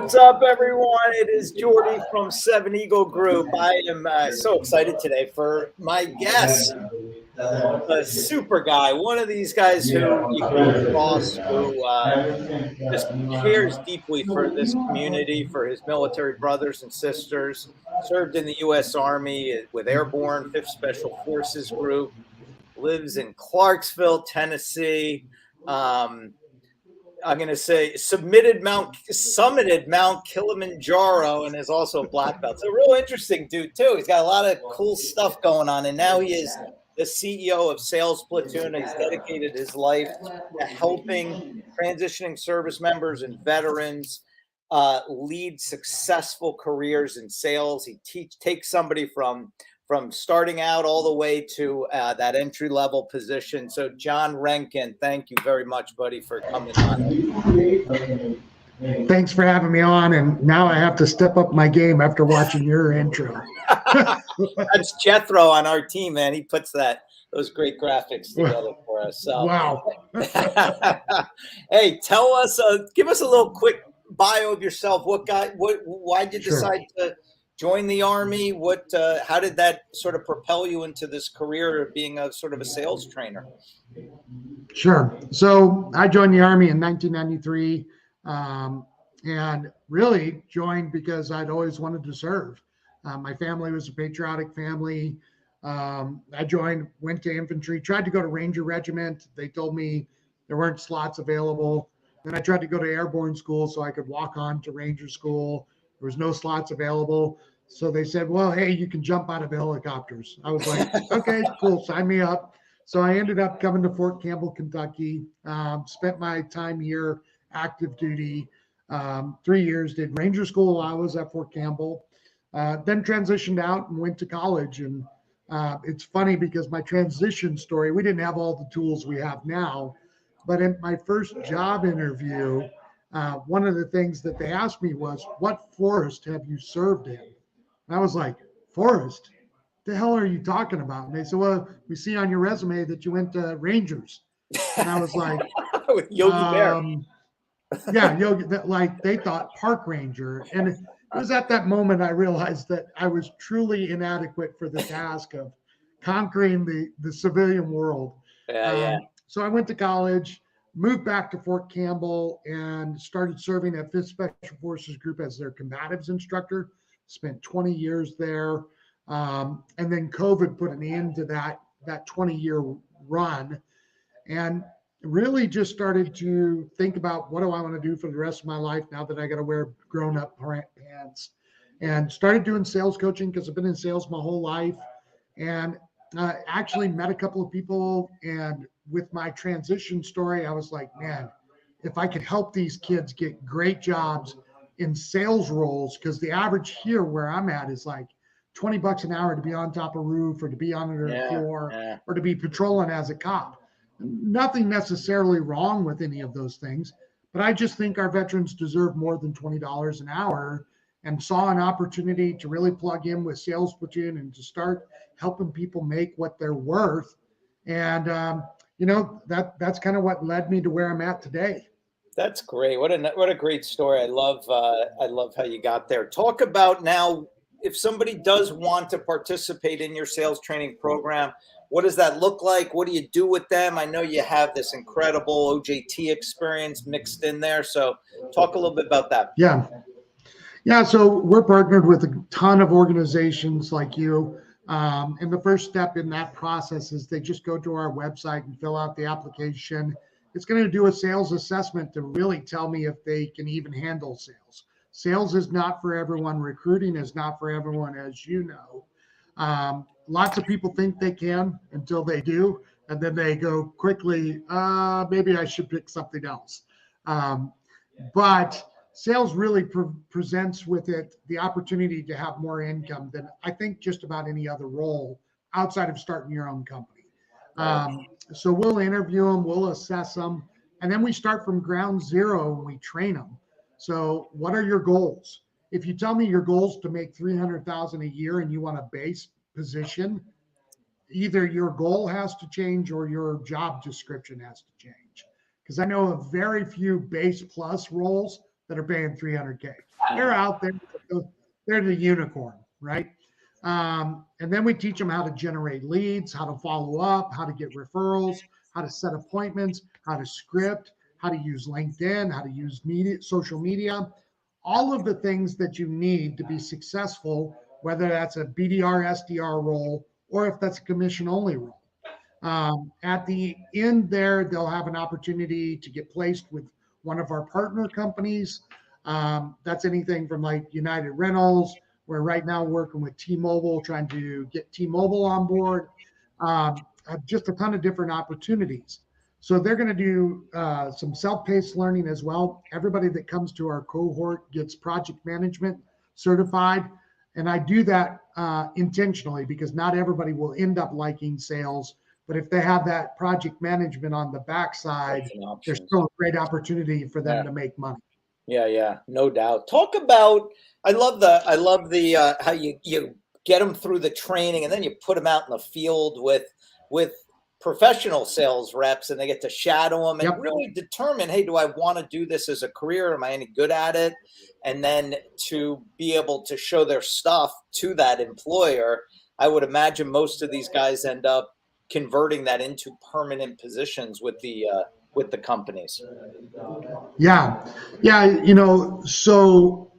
What's up, everyone? It is Jordy from Seven Eagle Group. I am so excited today for my guest, a super guy, one of these guys who you come across who just cares deeply for this community, for his military brothers and sisters, served in the U.S. Army with Airborne 5th Special Forces Group, lives in Clarksville, Tennessee. I'm going to say summited Mount Kilimanjaro, and is also a black belt. So, a real interesting dude too. He's got a lot of cool stuff going on, and now he is the CEO of Sales Platoon. He's dedicated his life to helping transitioning service members and veterans lead successful careers in sales. He takes somebody from starting out all the way to that entry-level position. So, John Renken, thank you very much, buddy, for coming on. Thanks for having me on, and now I have to step up my game after watching your intro. That's Jethro on our team, man. He puts those great graphics together for us. So. Wow. Hey, tell us, give us a little quick bio of yourself. Why did you decide to join the Army? How did that sort of propel you into this career of being a sort of a sales trainer? Sure. So I joined the Army in 1993, and really joined because I'd always wanted to serve. My family was a patriotic family. I went to infantry, tried to go to Ranger Regiment. They told me there weren't slots available. Then I tried to go to airborne school so I could walk on to Ranger school. There was no slots available. So they said, well, hey, you can jump out of helicopters. I was like, okay, cool, sign me up. So I ended up coming to Fort Campbell, Kentucky, spent my time here, active duty, 3 years, did Ranger school while I was at Fort Campbell, then transitioned out and went to college. And it's funny because my transition story, we didn't have all the tools we have now, but in my first job interview, one of the things that they asked me was, what forest have you served in? And I was like, forest? The hell are you talking about? And they said, well, we see on your resume that you went to Rangers. And I was like, with Yogi Bear. Yeah, Yogi, like they thought park ranger. And it was at that moment I realized that I was truly inadequate for the task of conquering the civilian world. So I went to college, moved back to Fort Campbell, and started serving at 5th Special Forces Group as their combatives instructor. Spent 20 years there. And then COVID put an end to that 20-year run, and really just started to think about, what do I want to do for the rest of my life now that I got to wear grown-up pants, and started doing sales coaching because I've been in sales my whole life, and actually met a couple of people. And with my transition story, I was like, man, if I could help these kids get great jobs in sales roles, because the average here where I'm at is like $20 an hour to be on top of a roof, or to be on a floor, or to be patrolling as a cop. Nothing necessarily wrong with any of those things, but I just think our veterans deserve more than $20 an hour, and saw an opportunity to really plug in with Sales Platoon and to start helping people make what they're worth. And that's kind of what led me to where I'm at today. That's great. What a great story. I love how you got there. Talk about now, if somebody does want to participate in your sales training program, what does that look like? What do you do with them? I know you have this incredible OJT experience mixed in there. So talk a little bit about that. Yeah. So we're partnered with a ton of organizations like you. And the first step in that process is they just go to our website and fill out the application. It's going to do a sales assessment to really tell me if they can even handle sales. Sales is not for everyone. Recruiting is not for everyone, as you know. Lots of people think they can until they do, and then they go quickly, maybe I should pick something else. But sales really presents with it the opportunity to have more income than I think just about any other role outside of starting your own company. So we'll interview them, we'll assess them, and then we start from ground zero and we train them. So what are your goals? If you tell me your goal is to make $300,000 a year and you want a base position, either your goal has to change or your job description has to change. Because I know of very few base plus roles that are paying $300K. They're out there. They're the unicorn, right? And then we teach them how to generate leads, how to follow up, how to get referrals, how to set appointments, how to script, how to use LinkedIn, how to use social media, all of the things that you need to be successful, whether that's a BDR, SDR role, or if that's a commission only role. At the end there, they'll have an opportunity to get placed with one of our partner companies. That's anything from like United Rentals. We're right now working with T-Mobile, trying to get T-Mobile on board. Just a ton of different opportunities. So they're going to do some self-paced learning as well. Everybody that comes to our cohort gets project management certified. And I do that intentionally because not everybody will end up liking sales. But if they have that project management on the backside, there's still a great opportunity for them to make money. Yeah, no doubt. Talk about, I love the how you get them through the training and then you put them out in the field with professional sales reps and they get to shadow them and really determine, hey, do I want to do this as a career? Am I any good at it? And then to be able to show their stuff to that employer. I would imagine most of these guys end up converting that into permanent positions with the companies. Yeah. So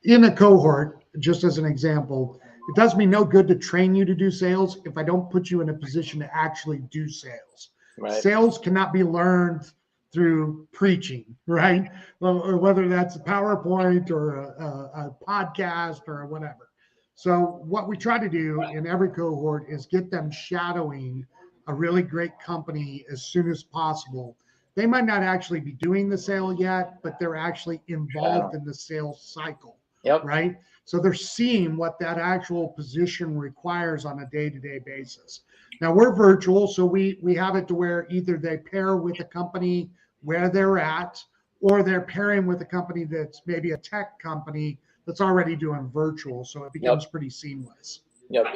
in a cohort, just as an example, it does me no good to train you to do sales if I don't put you in a position to actually do sales. Right. Sales cannot be learned through preaching, right? Or whether that's a PowerPoint or a podcast or whatever. So what we try to do in every cohort is get them shadowing a really great company as soon as possible. They might not actually be doing the sale yet, but they're actually involved in the sales cycle, right? So they're seeing what that actual position requires on a day-to-day basis. Now we're virtual, so we have it to where either they pair with a company where they're at, or they're pairing with a company that's maybe a tech company that's already doing virtual. So it becomes pretty seamless. Yep.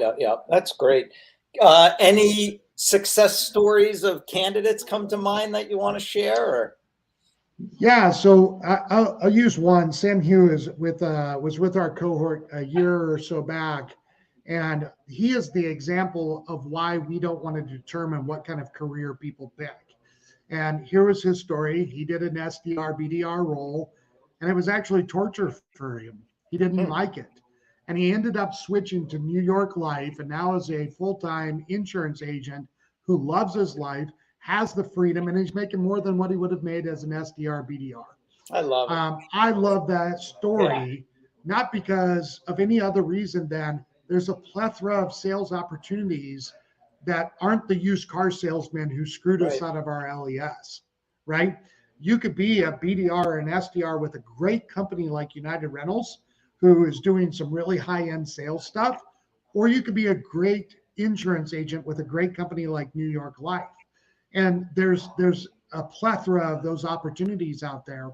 That's great. Any success stories of candidates come to mind that you want to share? Or? Yeah, so I'll use one. Sam Hughes was with our cohort a year or so back, and he is the example of why we don't want to determine what kind of career people pick. And here was his story. He did an SDR, BDR role, and it was actually torture for him. He didn't like it. And he ended up switching to New York Life and now is a full-time insurance agent who loves his life, has the freedom, and he's making more than what he would have made as an SDR, BDR. I love it. I love that story, not because of any other reason than there's a plethora of sales opportunities that aren't the used car salesman who screwed us out of our LES, right? You could be a BDR or an SDR with a great company like United Rentals, who is doing some really high-end sales stuff, or you could be a great insurance agent with a great company like New York Life. And there's a plethora of those opportunities out there.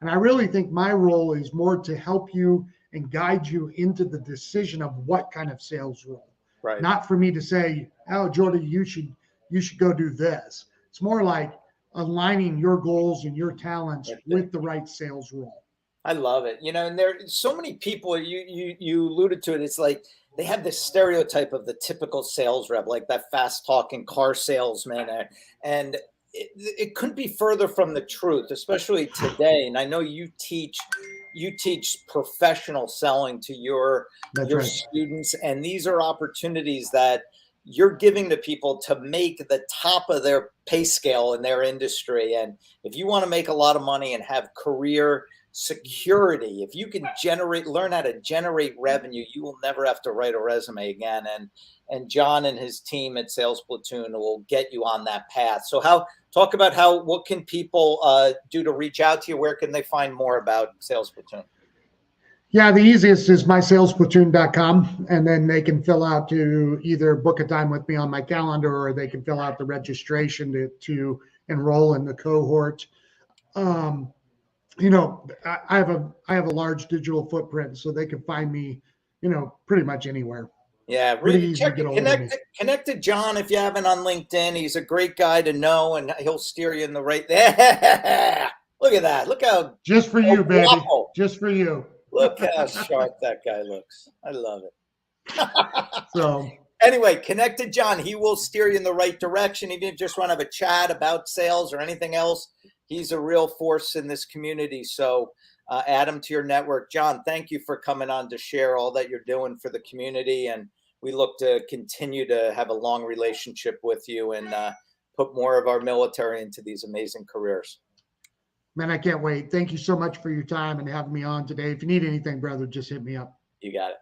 And I really think my role is more to help you and guide you into the decision of what kind of sales role. Right. Not for me to say, oh, Jordan, you should go do this. It's more like aligning your goals and your talents with the right sales role. I love it. And there's so many people, you alluded to it. It's like they have this stereotype of the typical sales rep, like that fast talking car salesman. And it couldn't be further from the truth, especially today. And I know you teach professional selling to your students. And these are opportunities that you're giving to people to make the top of their pay scale in their industry. And if you want to make a lot of money and have career security, if you can learn how to generate revenue, you will never have to write a resume again. And John and his team at Sales Platoon will get you on that path. So talk about what can people do to reach out to you? Where can they find more about Sales Platoon? Yeah, the easiest is mysalesplatoon.com, and then they can fill out to either book a time with me on my calendar, or they can fill out the registration to enroll in the cohort. I have a large digital footprint, so they can find me, pretty much anywhere. Yeah, really connect to John if you haven't on LinkedIn. He's a great guy to know, and he'll steer you in the right. Look at that! Look how just for you, baby, just for you. Look how sharp that guy looks. I love it. So Anyway, connect to John. He will steer you in the right direction. Even if you just want to have a chat about sales or anything else, he's a real force in this community. So add him to your network. John, thank you for coming on to share all that you're doing for the community. And we look to continue to have a long relationship with you and put more of our military into these amazing careers. man, I can't wait. Thank you so much for your time and having me on today. If you need anything, brother, just hit me up. You got it.